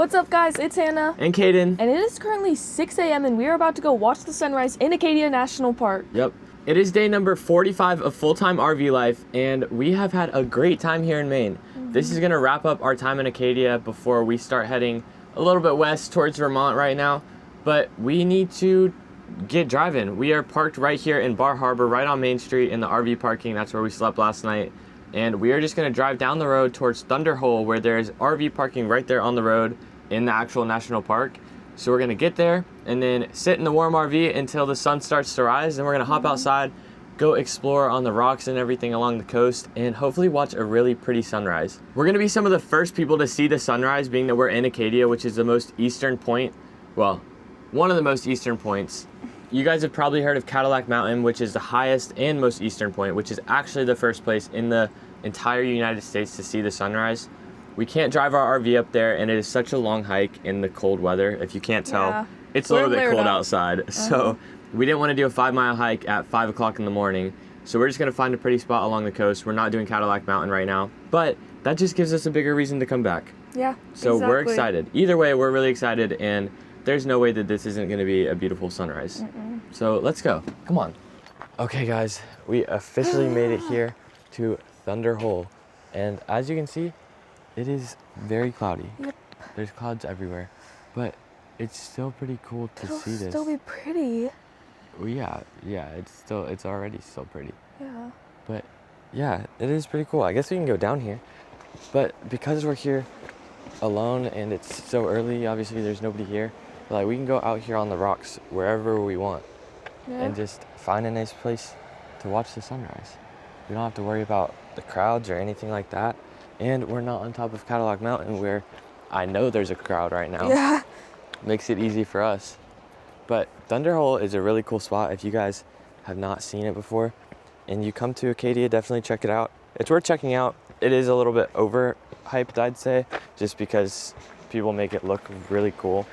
What's up, guys? It's Hannah. And Caden. And it is currently 6 a.m. and we are about to go watch the sunrise in Acadia National Park. Yep. It is day number 45 of full-time RV life, and we have had a great time here in Maine. This is going to wrap up our time in Acadia before we start heading a little bit west towards Vermont right now. But we need to get driving. We are parked right here in Bar Harbor, right on Main Street in the RV parking. That's where we slept last night. And we are just going to drive down the road towards Thunder Hole, where there's RV parking right there on the road in the actual national park. So we're going to get there and then sit in the warm RV until the sun starts to rise. Then we're going to hop outside, go explore on the rocks and everything along the coast, and hopefully watch a really pretty sunrise. We're going to be some of the first people to see the sunrise, being that we're in Acadia, which is the most eastern point. Well, one of the most eastern points. You guys have probably heard of Cadillac Mountain, which is the highest and most eastern point, which is actually the first place in the entire United States to see the sunrise. We can't drive our RV up there, and it is such a long hike in the cold weather. If you can't tell, it's a little bit cold outside. So we didn't want to do a 5-mile hike at 5 o'clock in the morning. So we're just going to find a pretty spot along the coast. We're not doing Cadillac Mountain right now, but that just gives us a bigger reason to come back. Yeah, So we're excited. Either way, we're really excited, and there's no way that this isn't going to be a beautiful sunrise. So let's go. Come on. Okay, guys, we officially made it here to Thunder Hole. And as you can see, it is very cloudy. Yep. There's clouds everywhere, but it's still pretty cool to see this. It'll still be pretty. Well, yeah, it's already still pretty. Yeah. But yeah, it is pretty cool. I guess we can go down here, but because we're here alone and it's so early, obviously there's nobody here. But like, we can go out here on the rocks wherever we want and just find a nice place to watch the sunrise. We don't have to worry about the crowds or anything like that. And we're not on top of Cadillac Mountain, where I know there's a crowd right now. Yeah. Makes it easy for us. But Thunder Hole is a really cool spot. If you guys have not seen it before and you come to Acadia, definitely check it out. It's worth checking out. It is a little bit overhyped, I'd say, just because people make it look really cool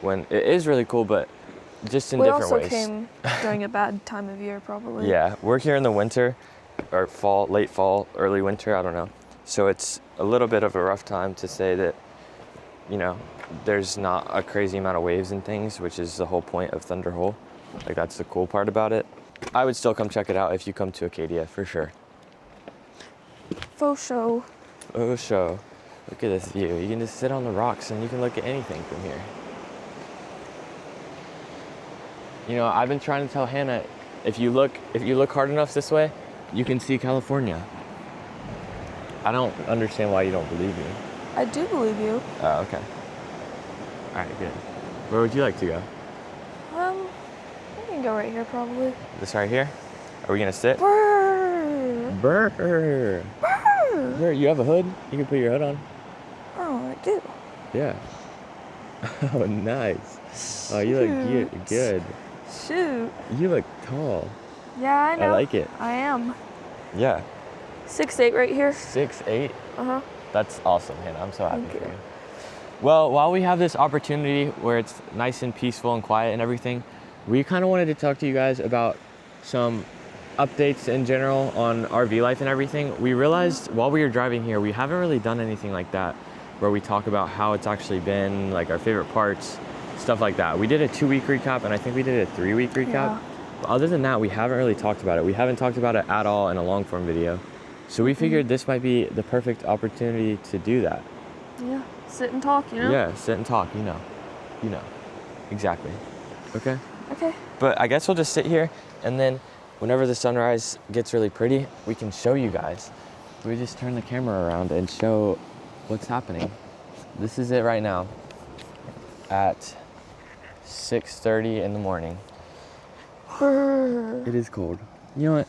when it is really cool, but just in different ways. We also came during a bad time of year, probably. Yeah, we're here in the winter, or fall, late fall, early winter, I don't know. So it's a little bit of a rough time to say that, you know, there's not a crazy amount of waves and things, which is the whole point of Thunder Hole. Like, that's the cool part about it. I would still come check it out if you come to Acadia, for sure. Faux show. Oh, show. Look at this view. You can just sit on the rocks and you can look at anything from here. You know, I've been trying to tell Hannah, if you look hard enough this way, you can see California. I don't understand why you don't believe me. I do believe you. Oh, okay. All right, good. Where would you like to go? We can go right here, probably. This right here? Are we gonna sit? Brr. Brr. Brr. Brr. You have a hood? You can put your hood on. Oh, I do. Yeah. Oh, nice. Oh, you look good. Shoot. You look tall. Yeah, I know. I like it. I am. Yeah. 6'8" right here. 6'8". Uh-huh. That's awesome, Hannah. I'm so happy Thank for you. you. Well, while we have this opportunity where it's nice and peaceful and quiet and everything, we kind of wanted to talk to you guys about some updates in general on RV life and everything. We realized while we were driving here, we haven't really done anything like that, where we talk about how it's actually been, like our favorite parts, stuff like that. We did a 2-week recap, and I think we did a 3-week recap. Yeah. But other than that, we haven't really talked about it. We haven't talked about it at all in a long form video. So we figured this might be the perfect opportunity to do that. Yeah, sit and talk, you know? Yeah, sit and talk, you know. Exactly. Okay? Okay. But I guess we'll just sit here, and then whenever the sunrise gets really pretty, we can show you guys. We just turn the camera around and show what's happening. This is it right now at 6:30 in the morning. Brr. It is cold. You know what?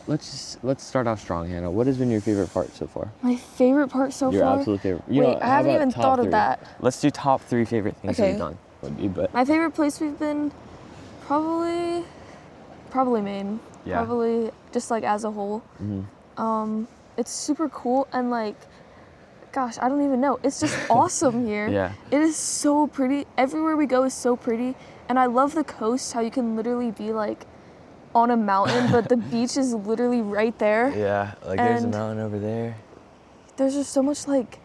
Let's start off strong, Hannah. What has been your favorite part so far? My favorite part so Your far? absolute favorite. Wait, I haven't even thought of that. Let's do top 3 favorite things Okay. we've done. But My favorite place we've been, probably Maine. Yeah. Probably just like as a whole. It's super cool and like, gosh, I don't even know. It's just awesome here. Yeah. It is so pretty. Everywhere we go is so pretty. And I love the coast, how you can literally be like on a mountain, but the beach is literally right there. Yeah, like there's a And mountain over there. there's just so much like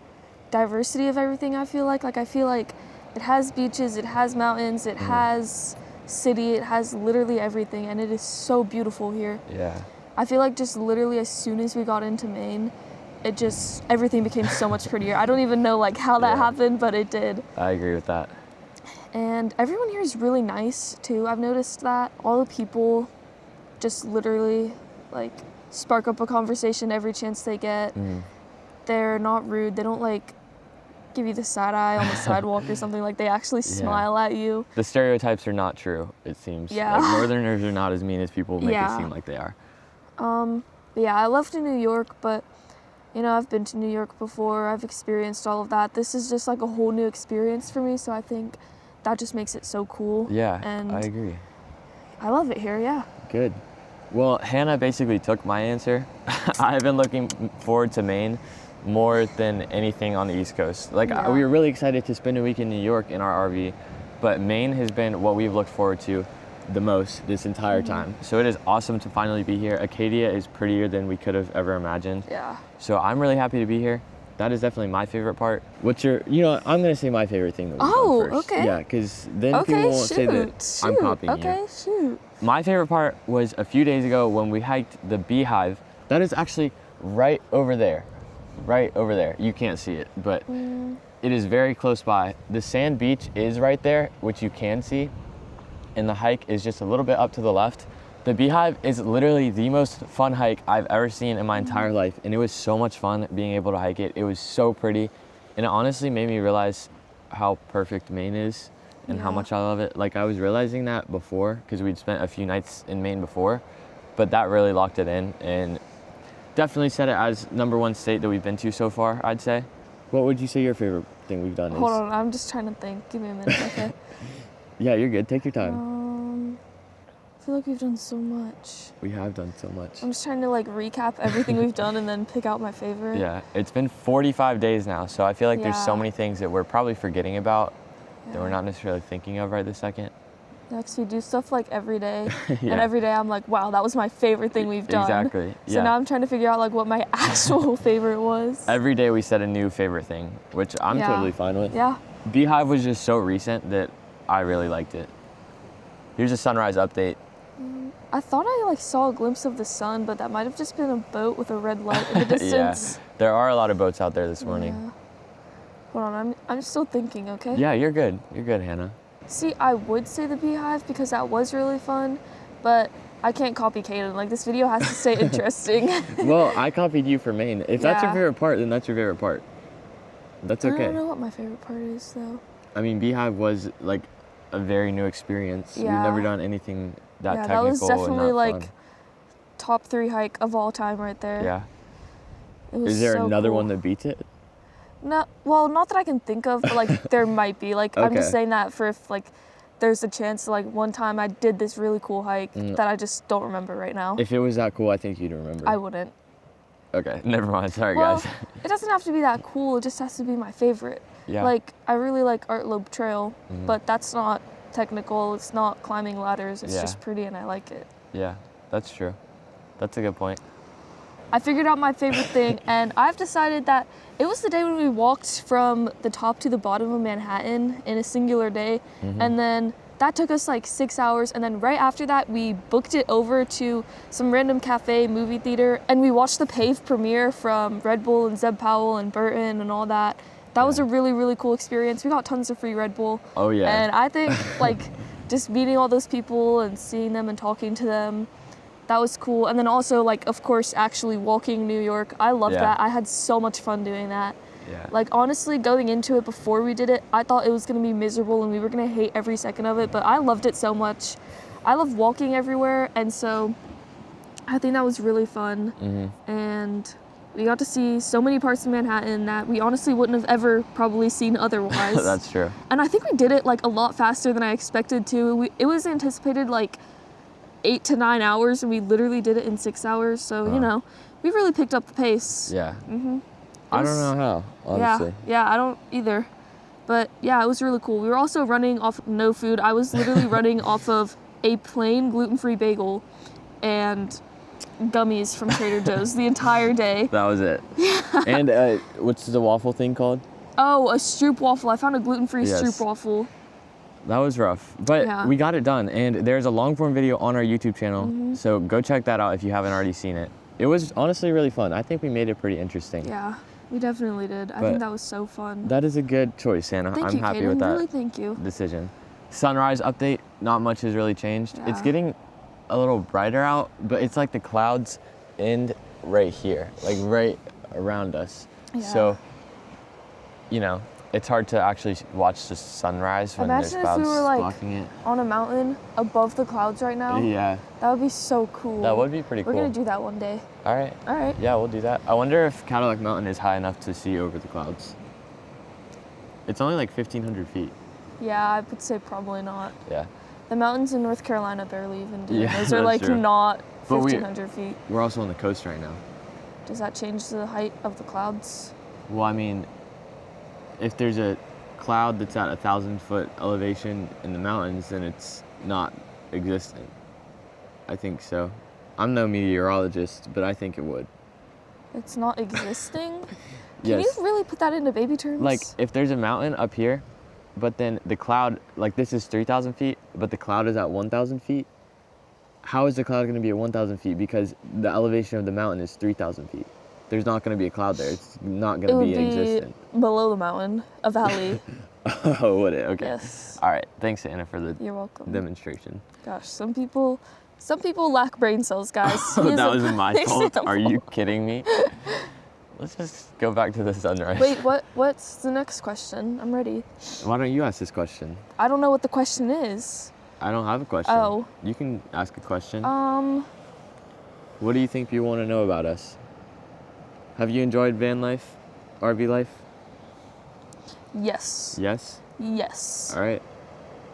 diversity of everything, I feel like. Like I feel like It has beaches, it has mountains, it has city, it has literally everything, and it is so beautiful here. Yeah. I feel like just literally as soon as we got into Maine, everything became so much prettier. I don't even know like how that happened, but it did. I agree with that. And everyone here is really nice too. I've noticed that all the people just literally like spark up a conversation every chance they get. They're not rude. They don't like give you the side eye on the sidewalk or something. Like they actually smile at you. The stereotypes are not true, it seems. Yeah. Like, Northerners are not as mean as people make it seem like they are. Yeah, I love New York, but you know, I've been to New York before. I've experienced all of that. This is just like a whole new experience for me, so I think that just makes it so cool. Yeah, and I agree. I love it here, yeah. Good. Well, Hannah basically took my answer. I've been looking forward to Maine more than anything on the East Coast. Like, we were really excited to spend a week in New York in our RV, but Maine has been what we've looked forward to the most this entire time. So it is awesome to finally be here. Acadia is prettier than we could have ever imagined. Yeah. So I'm really happy to be here. That is definitely my favorite part. What's your, I'm going to say my favorite thing that we've done first. Okay. Yeah, because then people won't say that I'm copying you. Okay, shoot. My favorite part was a few days ago when we hiked the Beehive. That is actually right over there. Right over there. You can't see it, but it is very close by. The sand beach is right there, which you can see, and the hike is just a little bit up to the left. The Beehive is literally the most fun hike I've ever seen in my entire life, and it was so much fun being able to hike it. It was so pretty, and it honestly made me realize how perfect Maine is and how much I love it. Like, I was realizing that before because we'd spent a few nights in Maine before, but that really locked it in and definitely set it as #1 state that we've been to so far, I'd say. What would you say your favorite thing we've done is? Hold on, I'm just trying to think. Give me a minute, okay? Yeah, you're good. Take your time. I feel like we've done so much. We have done so much. I'm just trying to like recap everything we've done and then pick out my favorite. Yeah, it's been 45 days now, so I feel like there's so many things that we're probably forgetting about that we're not necessarily thinking of right this second. Next, we do stuff like every day, and every day I'm like, wow, that was my favorite thing we've done. Exactly. So now I'm trying to figure out like what my actual favorite was. Every day we set a new favorite thing, which I'm totally fine with. Yeah. Beehive was just so recent that I really liked it. Here's a sunrise update. I thought I like saw a glimpse of the sun, but that might have just been a boat with a red light in the distance. There are a lot of boats out there this morning. Yeah. Hold on, I'm still thinking, okay? Yeah, you're good. You're good, Hannah. See, I would say the Beehive because that was really fun, but I can't copy Kaden. Like, this video has to stay interesting. Well, I copied you for Maine. If that's your favorite part, then that's your favorite part. That's okay. I don't know what my favorite part is, though. I mean, Beehive was like a very new experience. Yeah. We've never done anything that technical. That was definitely and like fun. top 3 hike of all time right there. Yeah. It was Is there so another cool. one that beats it? No, well, not that I can think of, but like there might be. Like I'm just saying that for if like there's a chance. Like one time I did this really cool hike that I just don't remember right now. If it was that cool, I think you'd remember. I wouldn't. Okay, never mind. Sorry, Well, guys. it doesn't have to be that cool. It just has to be my favorite. Yeah. Like I really like Art Lobe Trail, but that's not technical. It's not climbing ladders. It's just pretty, and I like it. Yeah, that's true. That's a good point. I figured out my favorite thing, and I've decided that it was the day when we walked from the top to the bottom of Manhattan in a singular day, and then that took us like 6 hours, and then right after that we booked it over to some random cafe movie theater, and we watched the PAVE premiere from Red Bull and Zeb Powell and Burton and all that. That was a really, really cool experience. We got tons of free Red Bull. Oh yeah. And I think like just meeting all those people and seeing them and talking to them, that was cool. And then also, like, of course, actually walking New York. I loved that. I had so much fun doing that. Yeah. Like, honestly, going into it before we did it, I thought it was going to be miserable and we were going to hate every second of it, but I loved it so much. I love walking everywhere, and so I think that was really fun. And we got to see so many parts of Manhattan that we honestly wouldn't have ever probably seen otherwise. That's true. And I think we did it, like, a lot faster than I expected to. It was anticipated, like, 8 to 9 hours, and we literally did it in 6 hours. So, you know, we really picked up the pace. Yeah. I don't know how, honestly. Yeah, I don't either. But yeah, it was really cool. We were also running off no food. I was literally running off of a plain gluten-free bagel and gummies from Trader Joe's the entire day. That was it. And what's the waffle thing called? Oh, a stroop waffle. I found a gluten-free Yes. stroop waffle. That was rough, but Yeah. we got it done, and there's a long form video on our YouTube channel, so go check that out if you haven't already seen it. It was honestly really fun. I think we made it pretty interesting. Yeah, we definitely did. I But think that was so fun. That is a good choice, Hannah. Thank I'm you, happy Kaden. with that Really, thank you. decision. Sunrise update, not much has really changed. It's Yeah. getting a little brighter out, but it's like the clouds end right here, like right around us. Yeah. So, you know, it's hard to actually watch the sunrise when Imagine there's if we clouds were like blocking it. on a mountain above the clouds right now. Yeah, That would be so cool. that would be pretty We're cool. gonna do that one day. All right. All right. Yeah, we'll do that. I wonder if Cadillac Mountain is high enough to see over the clouds. It's only like 1,500 feet. Yeah, I would say probably not. Yeah. The mountains in North Carolina barely even do. Yeah, Those are that's like true. not But 1,500 feet. We're also on the coast right now. Does that change the height of the clouds? Well, I mean, if there's a cloud that's at 1,000-foot elevation in the mountains, then it's not existent. I think so. I'm no meteorologist, but I think it would. It's not existing? Yes. Can you really put that into baby terms? Like, if there's a mountain up here, but then the cloud, like this is 3,000 feet, but the cloud is at 1,000 feet, how is the cloud going to be at 1,000 feet? Because the elevation of the mountain is 3,000 feet. There's not going to be a cloud there. It's not it going would to be existent. below the mountain, a valley. Oh, would it? Okay. Yes. All right. Thanks, Anna, for the You're welcome. demonstration. Gosh, some people lack brain cells, guys. He is That a wasn't my perfect fault. example. Are you kidding me? Let's just go back to the sunrise. Wait, what's the next question? I'm ready. Why don't you ask this question? I don't know what the question is. I don't have a question. Oh. You can ask a question. Um, What do you think people want to know about us? Have you enjoyed van life, RV life? yes. Yes? Yes. All right.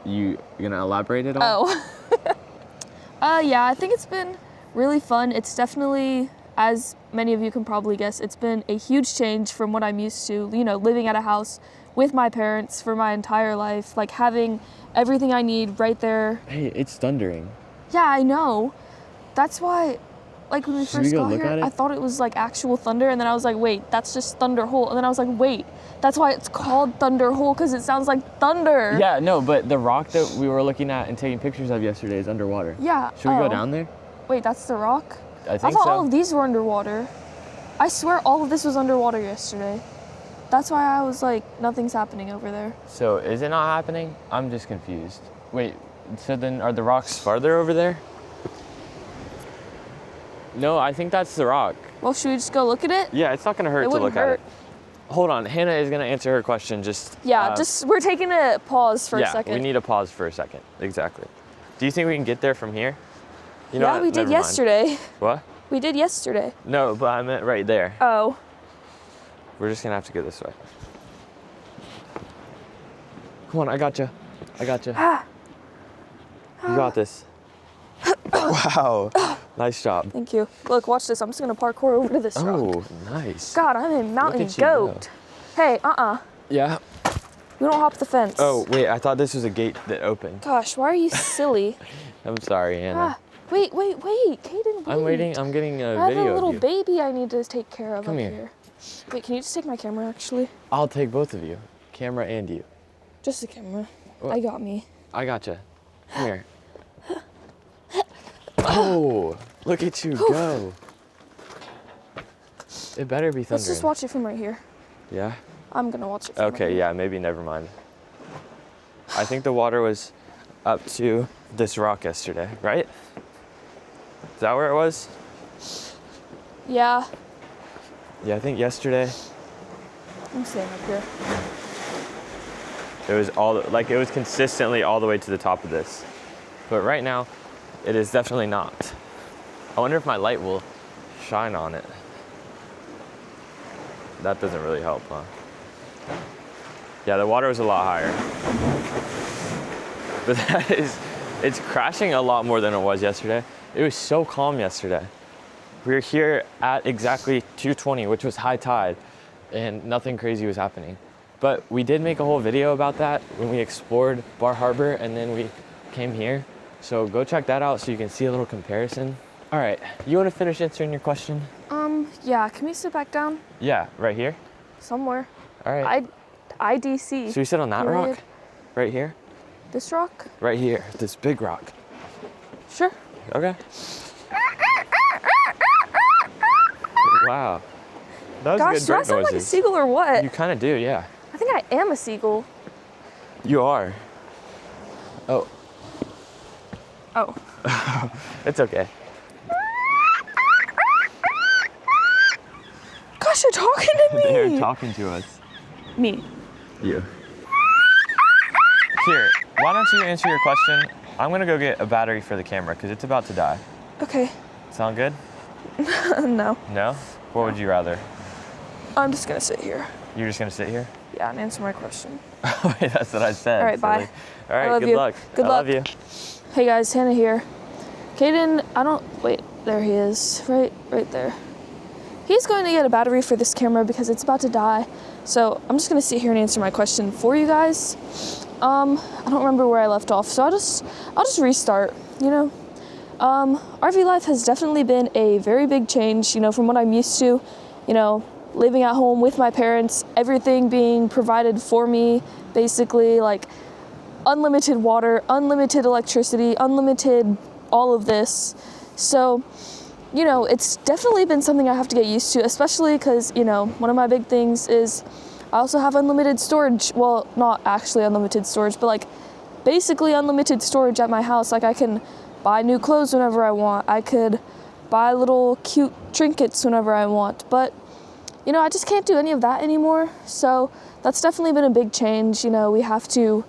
You gonna elaborate at all? Oh. Yeah, I think it's been really fun. It's definitely, as many of you can probably guess, it's been a huge change from what I'm used to, you know, living at a house with my parents for my entire life, like having everything I need right there. Hey, it's thundering. Yeah, I know. That's why, like when we Should we first go got look here, at it? I thought it was like actual thunder, and then I was like, wait, that's just Thunder Hole. And then I was like, wait, that's why it's called Thunder Hole, because it sounds like thunder. Yeah, no, but the rock that we were looking at and taking pictures of yesterday is underwater. Yeah. Should we go oh. down there? Wait, that's the rock? I think thought so. all of these were underwater. I swear all of this was underwater yesterday. That's why I was like, nothing's happening over there. So is it not happening? I'm just confused. Wait, so then are the rocks farther over there? No, I think that's the rock. Well, should we just go look at it? Yeah, it's not gonna hurt It to wouldn't look at hurt. it. Hold on, Hannah is gonna answer her question. Yeah, we're taking a pause for a yeah, second. we need a pause for a second. Exactly. Do you think we can get there from here? You know Yeah, what? we did Never mind. yesterday. What? We did yesterday. No, but I meant right there. Oh. We're just gonna have to go this way. Come on, I got you. I got you. You got this. Wow. Nice job. Thank you. Look, watch this. I'm just gonna parkour over to this rock. Oh, nice. God, I'm a mountain at you goat. Hey, Yeah. we don't hop the fence. Oh, wait, I thought this was a gate that opened. Gosh, why are you silly? I'm sorry, Hannah. Wait, Kaden, wait. I'm waiting. I'm getting a I have video a little of you. baby I need to take care of Come up here. here. Wait, can you just take my camera, actually? I'll take both of you, camera and you. Just the camera. What? I got me. I gotcha. Come here. Oh, look at you go. It better be thundering. Let's just watch it from right here. Yeah? I'm gonna watch it from right Okay, here. yeah, maybe never mind. I think the water was up to this rock yesterday, right? Is that where it was? Yeah, Yeah, I think yesterday I'm staying up here. it was it was consistently all the way to the top of this. But right now, it is definitely not. I wonder if my light will shine on it. That doesn't really help, huh? Yeah, the water was a lot higher. But it's crashing a lot more than it was yesterday. It was so calm yesterday. We were here at exactly 2:20, which was high tide, and nothing crazy was happening. But we did make a whole video about that when we explored Bar Harbor and then we came here. So go check that out so you can see a little comparison. All right, you want to finish answering your question? Yeah, can we sit back down Yeah, right here. somewhere? All right. IDC. Should we sit on that Period. rock? Right here? This rock? Right here, this big rock. Sure. Okay. Wow. That was Gosh, good do I bird sound like a noises. seagull or what? You kind of do, yeah. I think I am a seagull. You are. Oh. Oh. It's okay. Gosh, you're talking to me. They're talking to us. Me. You. Here, why don't you answer your question? I'm gonna go get a battery for the camera because it's about to die. Okay. Sound good? No. No? What would you rather? I'm just gonna sit here. You're just gonna sit here? Yeah, and answer my question. Wait, that's what I said. All right, silly. bye. All right, I love good you. luck. Good I luck. love you. Hey guys, Hannah here. Caden, wait, there he is, right there. He's going to get a battery for this camera because it's about to die. So I'm just gonna sit here and answer my question for you guys. I don't remember where I left off, so I'll just restart, you know? RV life has definitely been a very big change, you know, from what I'm used to, you know, living at home with my parents, everything being provided for me, basically, like unlimited water, unlimited electricity, unlimited all of this. So, you know, it's definitely been something I have to get used to, especially because, you know, one of my big things is I also have unlimited storage. Well, not actually unlimited storage, but like basically unlimited storage at my house. Like I can buy new clothes whenever I want. I could buy little cute trinkets whenever I want. But, you know, I just can't do any of that anymore. So that's definitely been a big change. You know, we have to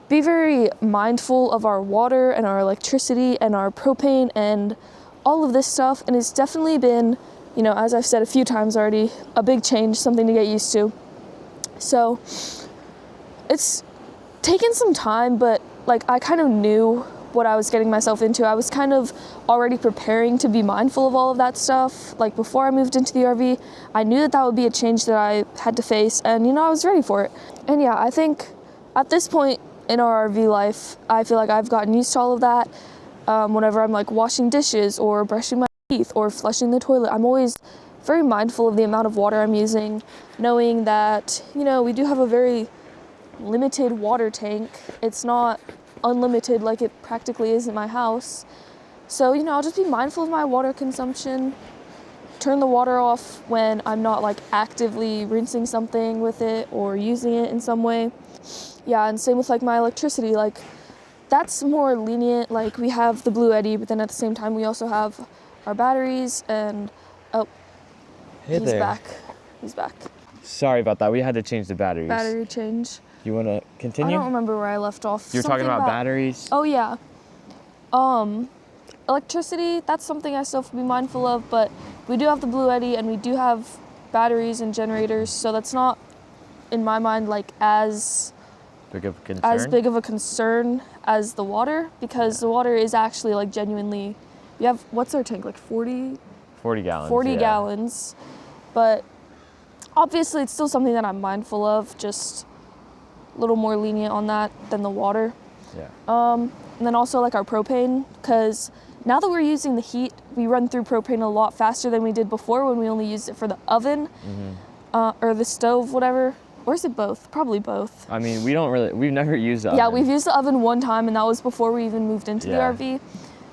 be very mindful of our water and our electricity and our propane and all of this stuff. And it's definitely been, you know, as I've said a few times already, a big change, something to get used to. So it's taken some time, but like I kind of knew what I was getting myself into. I was kind of already preparing to be mindful of all of that stuff. Like before I moved into the RV, I knew that that would be a change that I had to face, and you know, I was ready for it. And yeah, I think at this point in our RV life, I feel like I've gotten used to all of that. Whenever I'm like washing dishes or brushing my teeth or flushing the toilet, I'm always very mindful of the amount of water I'm using, knowing that, you know, we do have a very limited water tank. It's not unlimited like it practically is in my house. So, you know, I'll just be mindful of my water consumption, turn the water off when I'm not like actively rinsing something with it or using it in some way. Yeah, and same with like my electricity, like that's more lenient. Like we have the Blue Eddy, but then at the same time we also have our batteries and Hey he's there. back. He's back. Sorry about that. We had to change the batteries. Battery change. You want to continue? I don't remember where I left off. You're talking about batteries? Oh yeah. Electricity, that's something I still have to be mindful of, but we do have the Blue Eddy and we do have batteries and generators, so that's not, in my mind, like as big of a concern as the water, because the water is actually like genuinely, we have, what's our tank, like 40 gallons. 40 gallons, but obviously it's still something that I'm mindful of, just a little more lenient on that than the water. Yeah. And then also like our propane, because now that we're using the heat, we run through propane a lot faster than we did before when we only used it for the oven, or the stove, whatever. Or is it both? Probably both. I mean, we've never used the oven. Yeah, we've used the oven one time, and that was before we even moved into Yeah. the RV.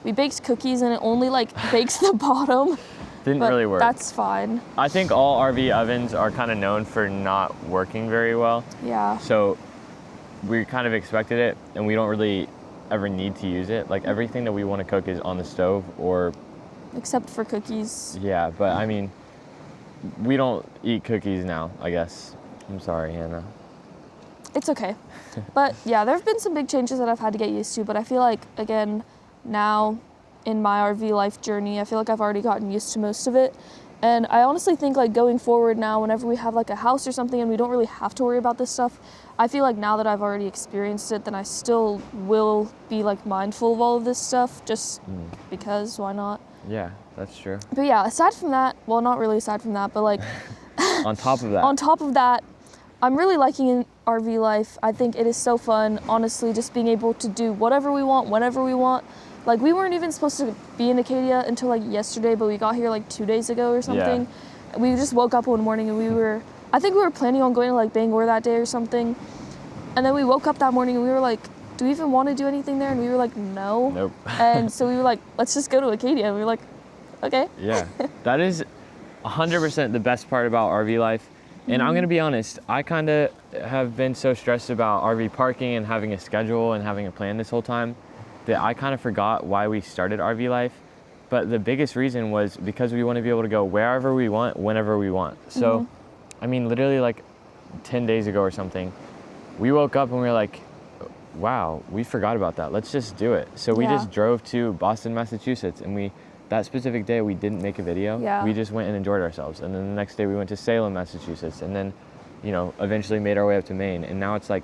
We baked cookies, and it only like bakes the bottom. Didn't but really work. That's fine. I think all RV ovens are kind of known for not working very well. Yeah. So we kind of expected it, and we don't really ever need to use it. Like everything that we want to cook is on the stove or... Except for cookies. Yeah, but I mean, we don't eat cookies now, I guess. I'm sorry, Hannah. It's okay. But yeah, there have been some big changes that I've had to get used to, but I feel like, again, now in my RV life journey, I feel like I've already gotten used to most of it. And I honestly think like going forward now, whenever we have like a house or something and we don't really have to worry about this stuff, I feel like now that I've already experienced it, then I still will be like mindful of all of this stuff just because, why not? Yeah, that's true. But yeah, aside from that, well, not really aside from that, but like On top of that. on top of that, I'm really liking RV life. I think it is so fun, honestly, just being able to do whatever we want, whenever we want. Like, we weren't even supposed to be in Acadia until like yesterday, but we got here like 2 days ago or something. Yeah. We just woke up one morning and we were I think we were planning on going to like Bangor that day or something. And then we woke up that morning and we were like, do we even want to do anything there? And we were like, no. Nope. And so we were like, let's just go to Acadia. And we were like, okay. Yeah, that is 100% the best part about RV life. And I'm gonna be honest, I kind of have been so stressed about RV parking and having a schedule and having a plan this whole time that I kind of forgot why we started RV life. But the biggest reason was because we want to be able to go wherever we want, whenever we want. So, I mean, literally like 10 days ago or something, we woke up and we were like, wow, we forgot about that. Let's just do it. So we just drove to Boston, Massachusetts, and that specific day we didn't make a video. Yeah. We just went and enjoyed ourselves. And then the next day we went to Salem, Massachusetts, and then, you know, eventually made our way up to Maine. And now it's like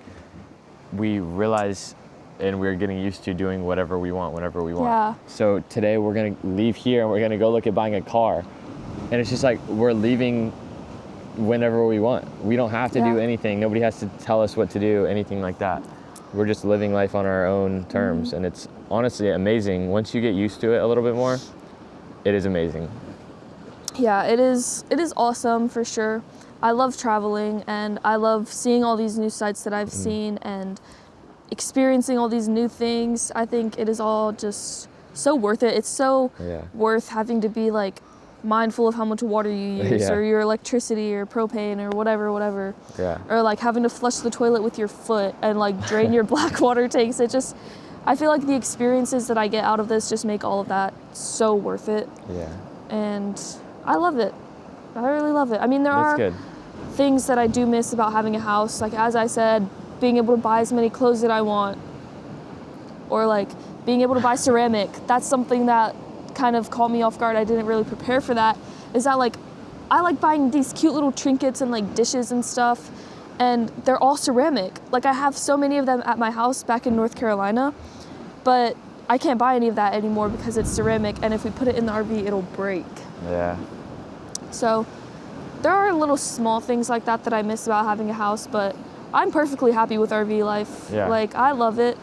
we realize and we're getting used to doing whatever we want, whenever we want. Yeah. So today we're gonna leave here and we're gonna go look at buying a car. And it's just like we're leaving whenever we want. We don't have to do anything. Nobody has to tell us what to do, anything like that. We're just living life on our own terms. And it's honestly amazing. Once you get used to it a little bit more, it is amazing. Yeah, it is awesome for sure. I love traveling and I love seeing all these new sites that I've seen and experiencing all these new things. I think it is all just so worth it. It's so worth having to be like mindful of how much water you use or your electricity or propane or whatever. Yeah. Or like having to flush the toilet with your foot and like drain your black water tanks. I feel like the experiences that I get out of this just make all of that so worth it. Yeah. And I love it. I really love it. I mean, there are things that I do miss about having a house. Like, as I said, being able to buy as many clothes that I want. Or like being able to buy ceramic. That's something that kind of caught me off guard. I didn't really prepare for that. Is that like, I like buying these cute little trinkets and like dishes and stuff. And they're all ceramic. Like, I have so many of them at my house back in North Carolina. But I can't buy any of that anymore because it's ceramic, and if we put it in the RV, it'll break. Yeah. So there are little small things like that that I miss about having a house, but I'm perfectly happy with RV life. Yeah. Like, I love it.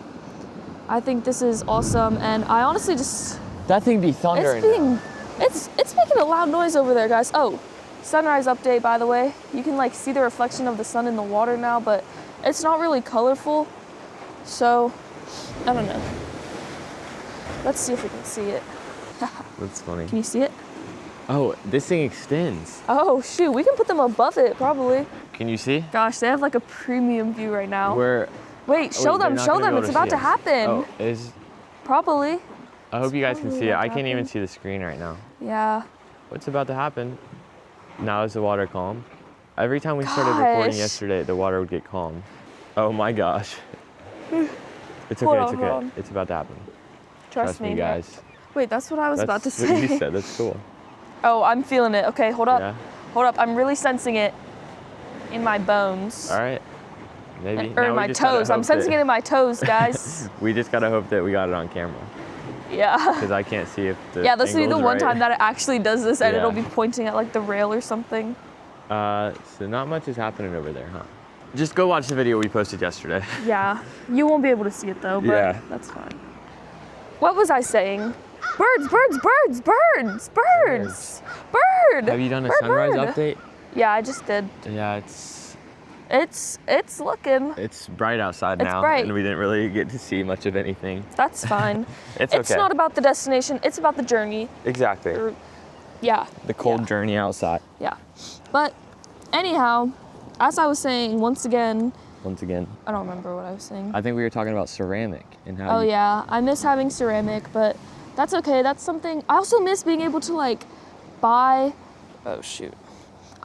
I think this is awesome, and I honestly just... That thing be thundering. It's making a loud noise over there, guys. Oh, sunrise update, by the way. You can like see the reflection of the sun in the water now, but it's not really colorful. So, I don't know. Let's see if we can see it. That's funny. Can you see it? Oh, this thing extends. Oh, shoot. We can put them above it, probably. Can you see? Gosh, they have like a premium view right now. Wait, show them. It's about to happen. Oh, Probably. I hope you guys can see it. I can't even see the screen right now. Yeah. What's about to happen? Now is the water calm? Every time we started recording yesterday, the water would get calm. Oh my gosh. It's okay, it's okay. It's about to happen. Trust me, guys. Wait, that's what I was about to say. That's what you said. That's cool. Oh, I'm feeling it. Okay, hold up. Yeah. Hold up. I'm really sensing it in my bones. All right. Maybe. Or in my toes. I'm sensing it in my toes, guys. We just gotta hope that we got it on camera. Yeah. Because I can't see if the this will be the one right. time that it actually does this, and it'll be pointing at like the rail or something. So not much is happening over there, huh? Just go watch the video we posted yesterday. Yeah. You won't be able to see it though, but that's fine. What was I saying? Birds, birds, birds, birds, birds, bird. Have you done a sunrise update? Yeah, I just did. Yeah, it's looking. It's bright outside now, bright. and we didn't really get to see much of anything. That's fine. It's okay. It's not about the destination. It's about the journey. Exactly. Yeah. The cold journey outside. Yeah. But anyhow, as I was saying, once again, I don't remember what I was saying. I think we were talking about ceramic and how. Oh yeah, I miss having ceramic, but that's okay. That's something. I also miss being able to like buy. Oh shoot.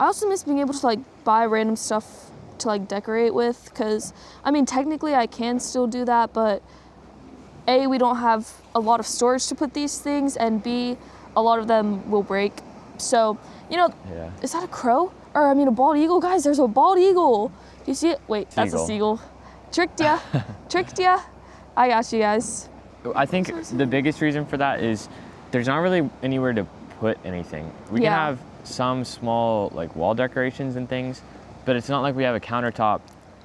I also miss being able to like buy random stuff to like decorate with, because I mean technically I can still do that, but A, we don't have a lot of storage to put these things, and B, a lot of them will break. So, you know, is that a crow? Or I mean a bald eagle? Guys, there's a bald eagle. Do you see it? Wait, that's a seagull. Tricked ya. Tricked ya. I got you guys. I think the biggest reason for that is there's not really anywhere to put anything. We can have some small like wall decorations and things, but it's not like we have a countertop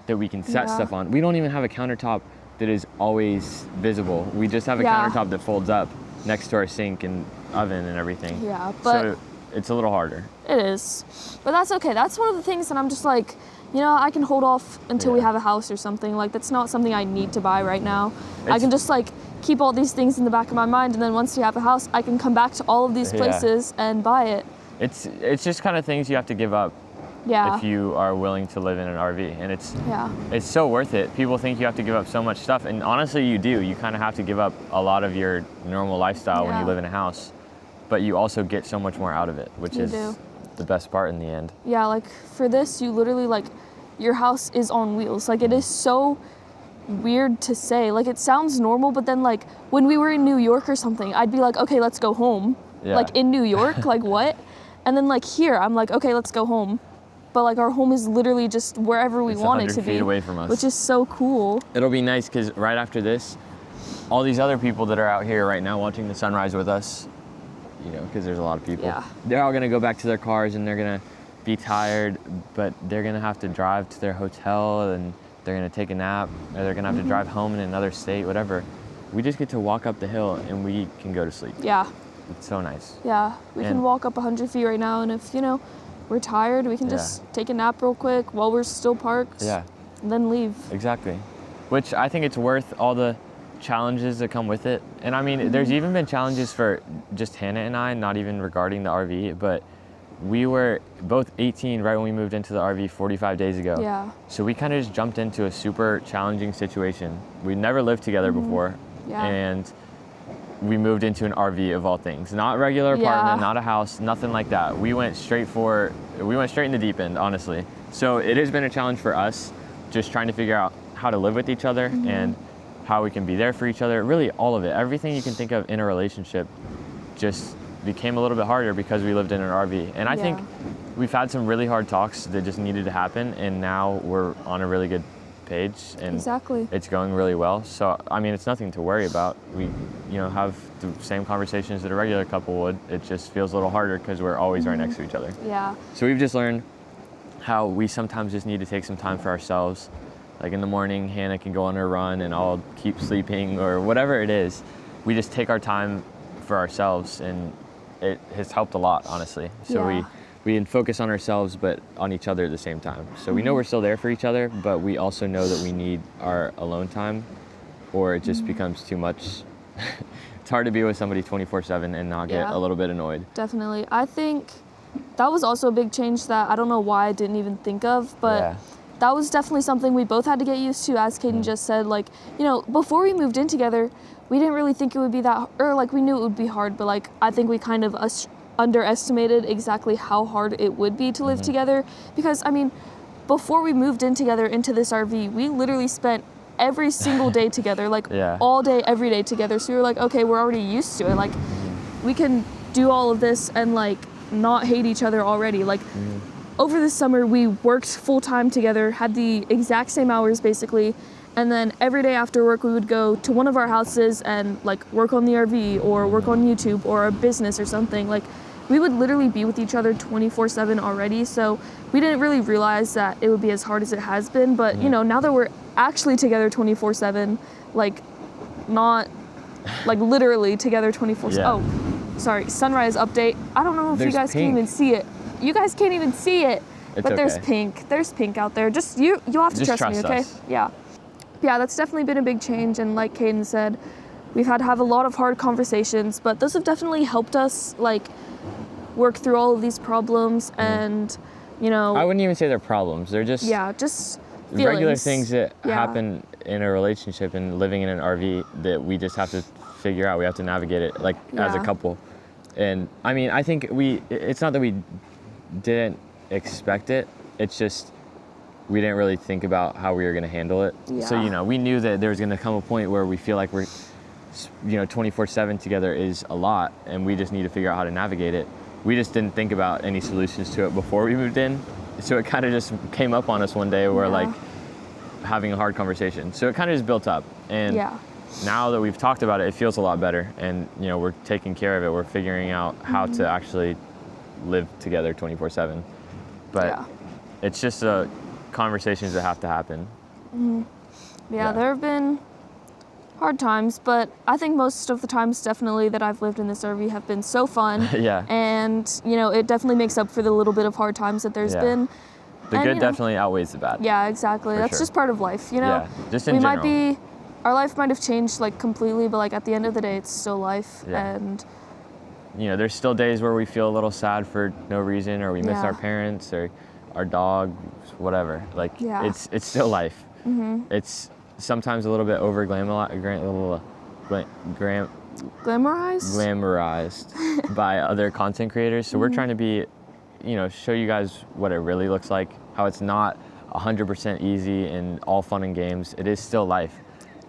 that we can set stuff on. We don't even have a countertop that is always visible. We just have a countertop that folds up next to our sink and oven and everything. Yeah, but it's a little harder. It is. But that's okay. That's one of the things that I'm just like, you know, I can hold off until we have a house or something. Like, that's not something I need to buy right now. I can just like keep all these things in the back of my mind, and then once we have a house, I can come back to all of these places and buy it. It's just kind of things you have to give up if you are willing to live in an RV, and it's so worth it. People think you have to give up so much stuff, and honestly you do. You kind of have to give up a lot of your normal lifestyle when you live in a house, but you also get so much more out of it, which is the best part in the end. Yeah, like for this, you literally like, your house is on wheels. Like, it is so weird to say. Like, it sounds normal, but then like when we were in New York or something, I'd be like, okay, let's go home. Like in New York, like what? And then like here, I'm like, okay, let's go home. But like our home is literally just wherever we want it to be, away from us, which is so cool. It'll be nice because right after this, all these other people that are out here right now watching the sunrise with us, you know, because there's a lot of people, they're all gonna go back to their cars and they're gonna be tired, but they're gonna have to drive to their hotel and they're gonna take a nap, or they're gonna have to drive home in another state, whatever. We just get to walk up the hill and we can go to sleep. Yeah. It's so nice. Yeah, we can walk up 100 feet right now, and if, you know, we're tired, we can just take a nap real quick while we're still parked. Yeah. And then leave. Exactly. Which I think it's worth all the challenges that come with it. And I mean, there's even been challenges for just Hannah and I, not even regarding the RV, but we were both 18 right when we moved into the RV 45 days ago. Yeah. So we kind of just jumped into a super challenging situation. We'd never lived together before. Yeah. And we moved into an RV of all things. Not a regular apartment, not a house, nothing like that. We went straight in the deep end, honestly. So it has been a challenge for us, just trying to figure out how to live with each other and how we can be there for each other. Really, all of it. Everything you can think of in a relationship just became a little bit harder because we lived in an RV. And I think we've had some really hard talks that just needed to happen, and now we're on a really good page, and it's going really well. So I mean, it's nothing to worry about. We, you know, have the same conversations that a regular couple would. It just feels a little harder because we're always right next to each other. Yeah. So we've just learned how we sometimes just need to take some time for ourselves. Like in the morning, Hannah can go on her run and I'll keep sleeping, or whatever it is. We just take our time for ourselves, and it has helped a lot, honestly. So we can focus on ourselves, but on each other at the same time. So we know we're still there for each other, but we also know that we need our alone time, or it just becomes too much. It's hard to be with somebody 24/7 and not get a little bit annoyed. Definitely. I think that was also a big change that I don't know why I didn't even think of, but that was definitely something we both had to get used to. As Caden just said, like, you know, before we moved in together, we didn't really think it would be that, or like we knew it would be hard, but like I think we kind of underestimated exactly how hard it would be to live together, because I mean, before we moved in together into this RV, we literally spent every single day together, like all day, every day together. So we were like, okay, we're already used to it. Like, we can do all of this and like not hate each other already. Like, over the summer, we worked full time together, had the exact same hours basically. And then every day after work, we would go to one of our houses and like work on the RV or work on YouTube or a business or something. Like, we would literally be with each other 24/7 already. So we didn't really realize that it would be as hard as it has been. But you know, now that we're actually together 24/7, like not like literally together 24/7. Oh, sorry, sunrise update. I don't know if you guys can even see it. You guys can't even see it, but there's pink. There's pink out there. Just you'll have to trust me, okay? Us. Yeah, that's definitely been a big change. And like Caden said, we've had to have a lot of hard conversations, but those have definitely helped us like work through all of these problems. And you know, I wouldn't even say they're problems. They're just just feelings. Regular things that happen in a relationship and living in an RV that we just have to figure out. We have to navigate it like as a couple. And I mean, I think it's not that we didn't expect it. It's just we didn't really think about how we were going to handle it. So, you know, we knew that there was going to come a point where we feel like we're, you know, 24/7 together is a lot, and we just need to figure out how to navigate it. We just didn't think about any solutions to it before we moved in. So it kind of just came up on us one day. We're like having a hard conversation. So it kind of just built up. And now that we've talked about it, it feels a lot better. And, you know, we're taking care of it. We're figuring out how to actually live together 24/7. But it's just conversations that have to happen. There have been hard times, but I think most of the times definitely that I've lived in this RV have been so fun. Yeah. And, you know, it definitely makes up for the little bit of hard times that there's been. The And, good you know, definitely outweighs the bad. Yeah, exactly. For That's sure. just part of life, you know? Yeah, just in general. Our life might have changed like completely, but like at the end of the day, it's still life. Yeah. And you know, there's still days where we feel a little sad for no reason, or we miss our parents or our dog, whatever. Like, it's still life. It's sometimes a little bit over glamorized by other content creators. So we're trying to be, you know, show you guys what it really looks like, how it's not 100% easy and all fun and games. It is still life.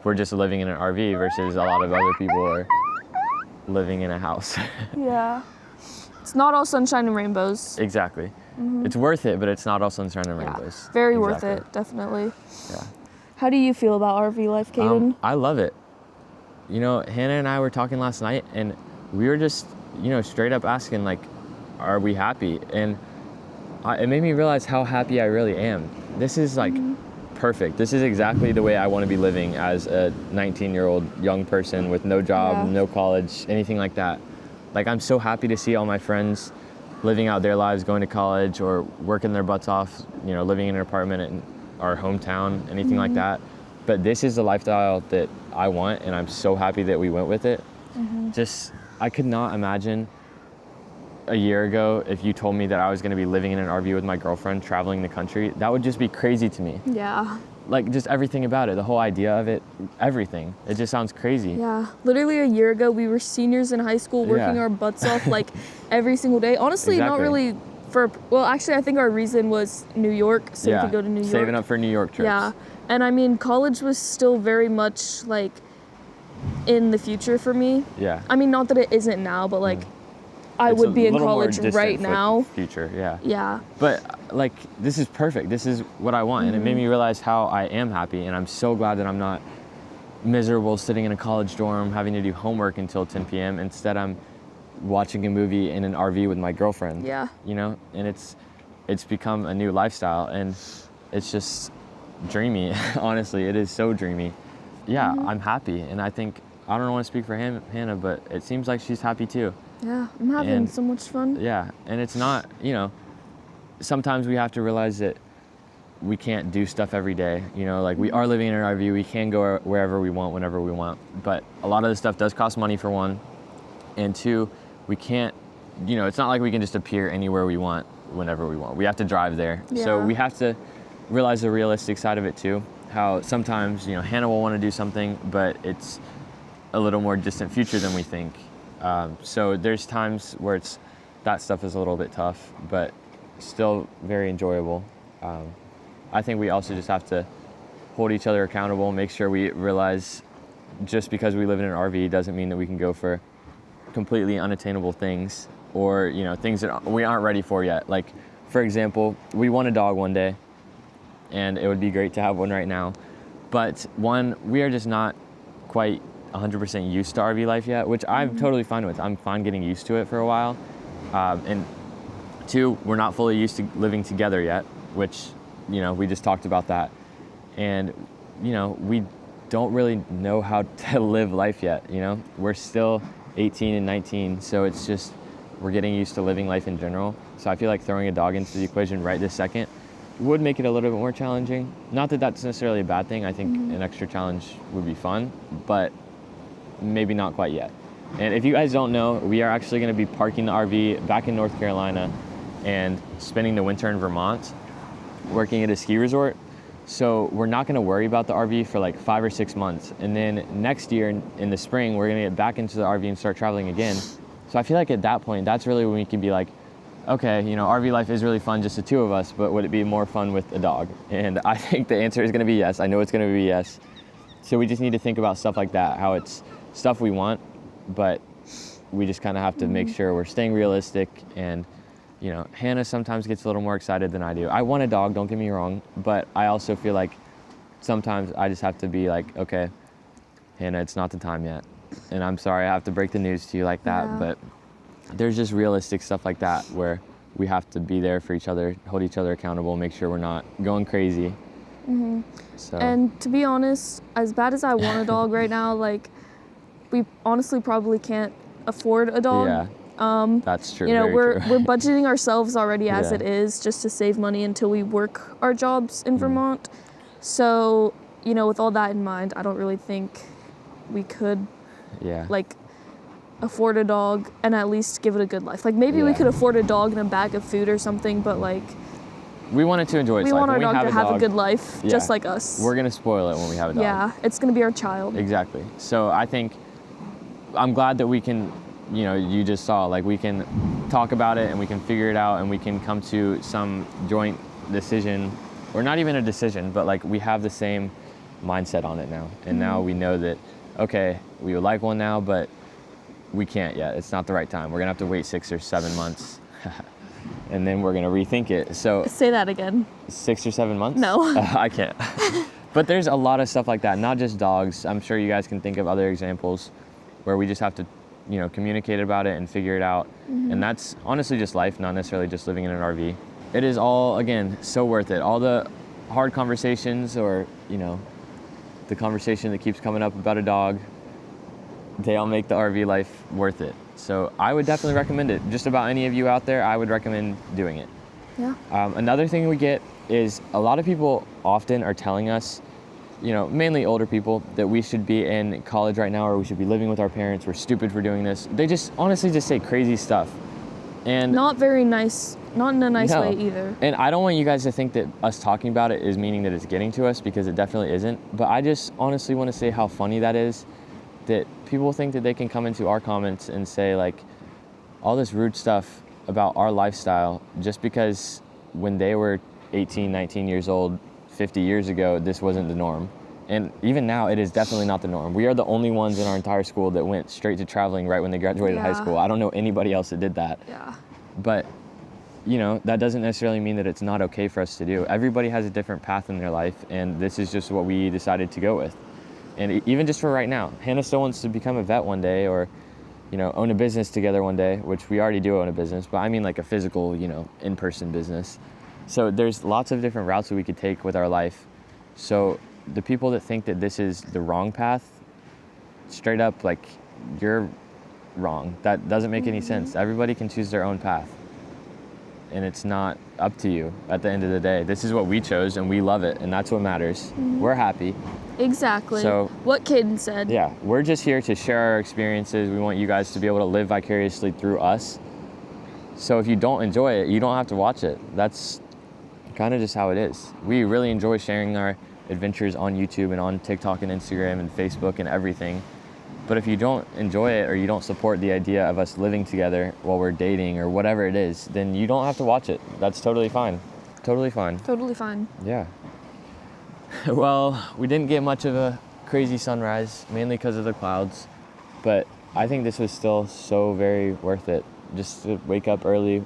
We're just living in an RV versus a lot of other people are living in a house. Yeah. It's not all sunshine and rainbows. Exactly. It's worth it, but it's not all sunshine and rainbows. Very worth it, definitely. Yeah. How do you feel about RV life, Caden? I love it. You know, Hannah and I were talking last night, and we were just, you know, straight up asking, like, are we happy? And it made me realize how happy I really am. This is, like, perfect. This is exactly the way I want to be living as a 19-year-old young person with no job, no college, anything like that. Like, I'm so happy to see all my friends living out their lives, going to college or working their butts off, you know, living in an apartment in our hometown, anything like that. But this is the lifestyle that I want, and I'm so happy that we went with it. Just, I could not imagine a year ago if you told me that I was going to be living in an RV with my girlfriend, traveling the country. That would just be crazy to me. Yeah. Like, just everything about it, the whole idea of it, everything. It just sounds crazy. Yeah. Literally a year ago, we were seniors in high school working our butts off like every single day. Honestly, not really well, actually, I think our reason was New York, so we could go to New York. Saving up for New York trips. Yeah. And I mean, college was still very much like in the future for me. Yeah. I mean, not that it isn't now, but like I would be in college right now. Future, yeah. Yeah. But like, this is perfect. This is what I want. And it made me realize how I am happy. And I'm so glad that I'm not miserable sitting in a college dorm having to do homework until 10 p.m. Instead, I'm watching a movie in an RV with my girlfriend. Yeah. You know, and it's become a new lifestyle, and it's just dreamy. Honestly, it is so dreamy. Yeah, I'm happy. And I think, I don't want to speak for Hannah, but it seems like she's happy too. Yeah, I'm having so much fun. Yeah, and it's not, you know, sometimes we have to realize that we can't do stuff every day. You know, like, we are living in an RV, we can go wherever we want, whenever we want. But a lot of this stuff does cost money, for one. And two, we can't, you know, it's not like we can just appear anywhere we want, whenever we want. We have to drive there. Yeah. So we have to realize the realistic side of it too. How sometimes, you know, Hannah will want to do something, but it's a little more distant future than we think. So there's times where that stuff is a little bit tough, but still very enjoyable. I think we also just have to hold each other accountable, make sure we realize just because we live in an RV doesn't mean that we can go for completely unattainable things, or, you know, things that we aren't ready for yet. Like, for example, we want a dog one day, and it would be great to have one right now. But one, we are just not quite 100% used to RV life yet, which I'm totally fine with. I'm fine getting used to it for a while. And two, we're not fully used to living together yet, which, you know, we just talked about that. And, you know, we don't really know how to live life yet, you know? We're still 18 and 19, so it's just, we're getting used to living life in general. So I feel like throwing a dog into the equation right this second would make it a little bit more challenging. Not that that's necessarily a bad thing. I think an extra challenge would be fun, but maybe not quite yet. And if you guys don't know, we are actually going to be parking the RV back in North Carolina and spending the winter in Vermont, working at a ski resort. So we're not going to worry about the RV for like 5 or 6 months. And then next year in the spring, we're going to get back into the RV and start traveling again. So I feel like at that point, that's really when we can be like, okay, you know, RV life is really fun, just the two of us, but would it be more fun with a dog? And I think the answer is going to be yes. I know it's going to be yes. So we just need to think about stuff like that, how it's stuff we want, but we just kind of have to make sure we're staying realistic. And, you know, Hannah sometimes gets a little more excited than I do. I want a dog, don't get me wrong, but I also feel like sometimes I just have to be like, okay, Hannah, it's not the time yet. And I'm sorry I have to break the news to you like that, but there's just realistic stuff like that where we have to be there for each other, hold each other accountable, make sure we're not going crazy. So. And to be honest, as bad as I want a dog right now, like, we honestly probably can't afford a dog. Yeah, that's true. You know, we're budgeting ourselves already as Yeah. it is, just to save money until we work our jobs in Vermont. So, you know, with all that in mind, I don't really think we could like afford a dog and at least give it a good life. Like, maybe we could afford a dog and a bag of food or something, but like, we want it to enjoy its life. We want our when dog we to have a good life, just like us. We're gonna spoil it when we have a dog. Yeah, it's gonna be our child. Exactly. So I think I'm glad that we can, you know, you just saw, like, we can talk about it and we can figure it out and we can come to some joint decision, or not even a decision, but like we have the same mindset on it now. And now we know that, okay, we would like one now, but we can't yet. It's not the right time. We're gonna have to wait 6 or 7 months. And then we're gonna rethink it. So say that again. 6 or 7 months? No. I can't. But there's a lot of stuff like that, not just dogs. I'm sure you guys can think of other examples where we just have to, you know, communicate about it and figure it out. And that's honestly just life, not necessarily just living in an RV. It is all, again, so worth it. All the hard conversations, or, you know, the conversation that keeps coming up about a dog, they all make the RV life worth it. So I would definitely recommend it. Just about any of you out there, I would recommend doing it. Yeah. Another thing we get is a lot of people often are telling us, you know, mainly older people, that we should be in college right now, or we should be living with our parents. We're stupid for doing this. They just honestly just say crazy stuff. And not very nice, not in a nice way either. And I don't want you guys to think that us talking about it is meaning that it's getting to us, because it definitely isn't. But I just honestly want to say how funny that is, that people think that they can come into our comments and say like all this rude stuff about our lifestyle just because when they were 18, 19 years old, 50 years ago, this wasn't the norm. And even now, it is definitely not the norm. We are the only ones in our entire school that went straight to traveling right when they graduated high school. I don't know anybody else that did that. Yeah. But, you know, that doesn't necessarily mean that it's not okay for us to do. Everybody has a different path in their life, and this is just what we decided to go with. And even just for right now, Hannah still wants to become a vet one day, or, you know, own a business together one day, which we already do own a business, but I mean like a physical, you know, in-person business. So there's lots of different routes that we could take with our life. So the people that think that this is the wrong path, straight up, like, you're wrong. That doesn't make any sense. Everybody can choose their own path. And it's not up to you at the end of the day. This is what we chose, and we love it, and that's what matters. We're happy. Exactly. So, what Caden said. Yeah, we're just here to share our experiences. We want you guys to be able to live vicariously through us. So if you don't enjoy it, you don't have to watch it. That's kind of just how it is. We really enjoy sharing our adventures on YouTube and on TikTok and Instagram and Facebook and everything. But if you don't enjoy it, or you don't support the idea of us living together while we're dating or whatever it is, then you don't have to watch it. That's totally fine. Totally fine. Totally fine. Yeah. Well, we didn't get much of a crazy sunrise, mainly because of the clouds. But I think this was still so very worth it. Just to wake up early,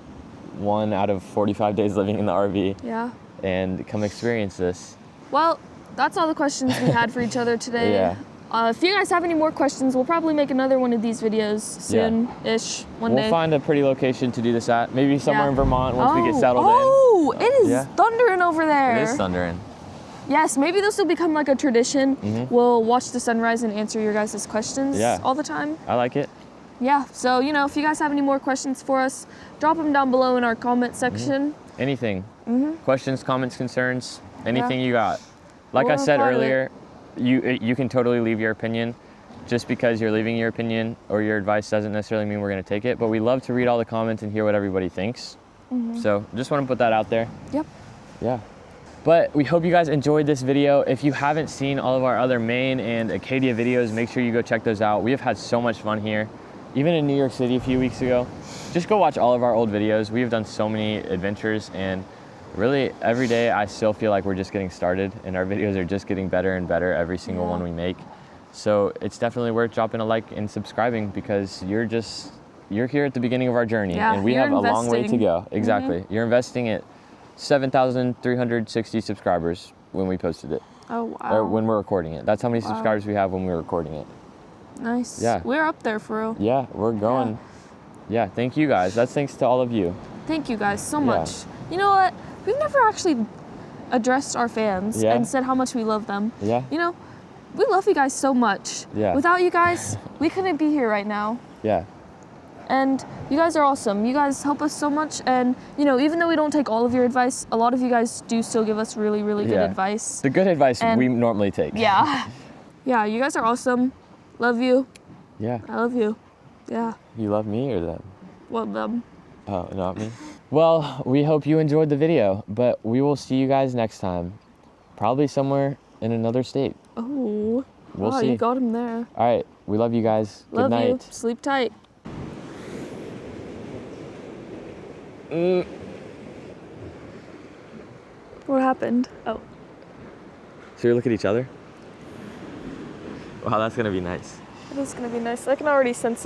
1 out of 45 days living in the RV. Yeah. And come experience this. Well, that's all the questions we had for each other today. Yeah. If you guys have any more questions, we'll probably make another one of these videos soon-ish, one day. We'll find a pretty location to do this at. Maybe somewhere in Vermont once we get settled in. It is thundering over there. It is thundering. Yes, maybe this will become like a tradition. We'll watch the sunrise and answer your guys' questions all the time. I like it. Yeah, so, you know, if you guys have any more questions for us, drop them down below in our comment section. Anything. Questions, comments, concerns, anything you got. Like I said earlier, you can totally leave your opinion. Just because you're leaving your opinion or your advice doesn't necessarily mean we're going to take it, but we love to read all the comments and hear what everybody thinks. So just want to put that out there. Yep. Yeah. But we hope you guys enjoyed this video. If you haven't seen all of our other Maine and Acadia videos, make sure you go check those out. We have had so much fun here. Even in New York City a few weeks ago. Just go watch all of our old videos. We have done so many adventures, and really every day I still feel like we're just getting started, and our videos are just getting better and better every single one we make. So it's definitely worth dropping a like and subscribing, because you're here at the beginning of our journey, and we have a long way to go. Exactly. You're investing at 7,360 subscribers when we posted it. Oh, wow. Or when we're recording it. That's how many subscribers we have when we're recording it. Nice. Yeah. We're up there for real. Yeah, we're going. Yeah, thank you guys. That's thanks to all of you. Thank you guys so much. You know what? We've never actually addressed our fans Yeah. and said how much we love them. Yeah. You know, we love you guys so much. Yeah. Without you guys, we couldn't be here right now. Yeah. And you guys are awesome. You guys help us so much. And, you know, even though we don't take all of your advice, a lot of you guys do still give us really, really good advice. The good advice And- we normally take. Yeah. Yeah, you guys are awesome. Love you. Yeah. I love you. Yeah. You love me or them? Love them. Oh, not me? Well, we hope you enjoyed the video, but we will see you guys next time. Probably somewhere in another state. Oh. We'll wow, see. you got him there. All right. We love you guys. Love Good night. you. Sleep tight. What happened? Oh. Should we look at each other? Wow, that's gonna be nice. It is going to be nice. I can already sense